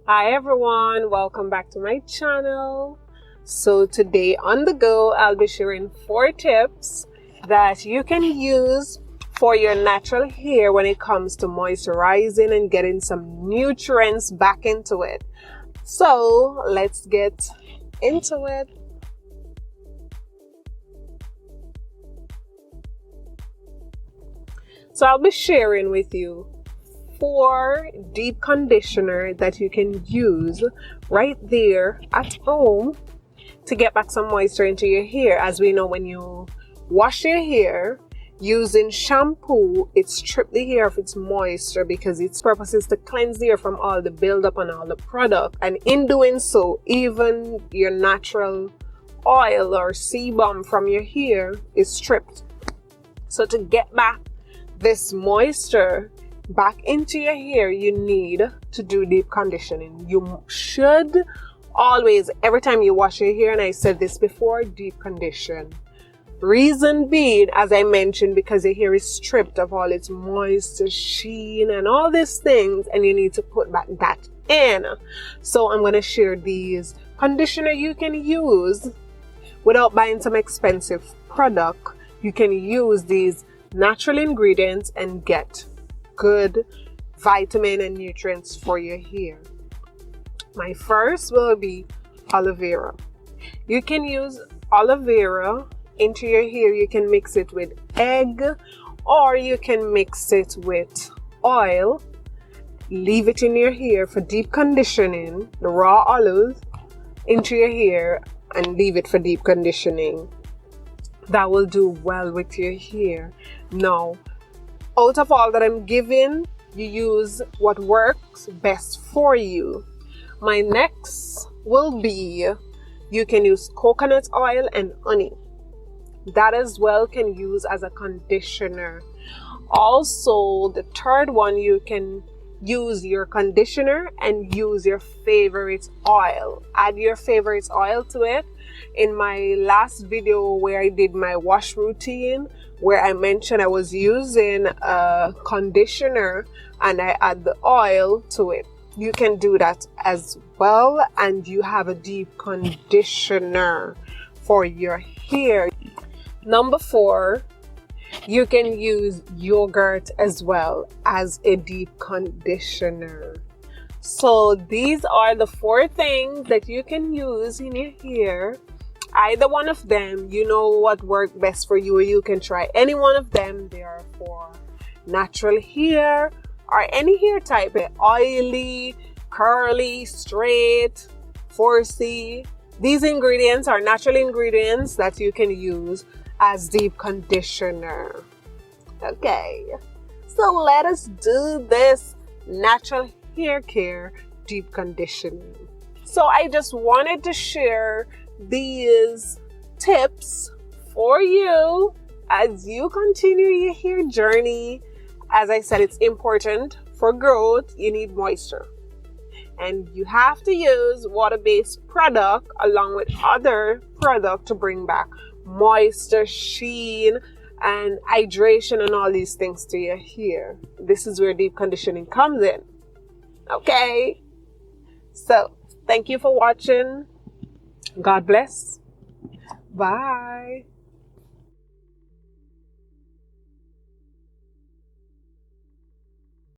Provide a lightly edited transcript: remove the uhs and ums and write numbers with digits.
Hi everyone, welcome back to my channel. So today on the go, I'll be sharing 4 tips that you can use for your natural hair when it comes to moisturizing and getting some nutrients back into it. So let's get into it. So I'll be sharing with you 4 deep conditioner that you can use right there at home to get back some moisture into your hair. As we know, when you wash your hair using shampoo, it strips the hair of its moisture because its purpose is to cleanse the hair from all the buildup and all the product, and in doing so, even your natural oil or sebum from your hair is stripped. So to get back this moisture back into your hair, you need to do deep conditioning. You should always, every time you wash your hair, and I said this before, deep condition. Reason being, as I mentioned, because your hair is stripped of all its moisture, sheen, and all these things, and you need to put back that in. So I'm going to share these conditioner you can use without buying some expensive product. You can use these natural ingredients and get good vitamin and nutrients for your hair. My first will be aloe vera. You can use aloe vera into your hair. You can mix it with egg, or you can mix it with oil. Leave it in your hair for deep conditioning, the raw aloes into your hair, and leave it for deep conditioning. That will do well with your hair. Now, out of all that I'm giving, you use what works best for you. My next will be, you can use coconut oil and honey. That as well can use as a conditioner. Also, the third one, you can use your conditioner and use your favorite oil. Add your favorite oil to it. In my last video where I did my wash routine, where I mentioned I was using a conditioner and I add the oil to it, you can do that as well, and you have a deep conditioner for your hair. Number 4, you can use yogurt as well as a deep conditioner. So these are the 4 things that you can use in your hair. Either one of them, you know what works best for you, or you can try any one of them. They are for natural hair or any hair type, oily, curly, straight, 4C. These ingredients are natural ingredients that you can use as deep conditioner. Okay, so let us do this natural hair care deep conditioning. So I just wanted to share these tips for you as you continue your hair journey. As I said, it's important for growth. You need moisture, and you have to use water-based product along with other product to bring back moisture, sheen, and hydration and all these things to your hair. This is where deep conditioning comes in. Okay, so thank you for watching. God bless. Bye.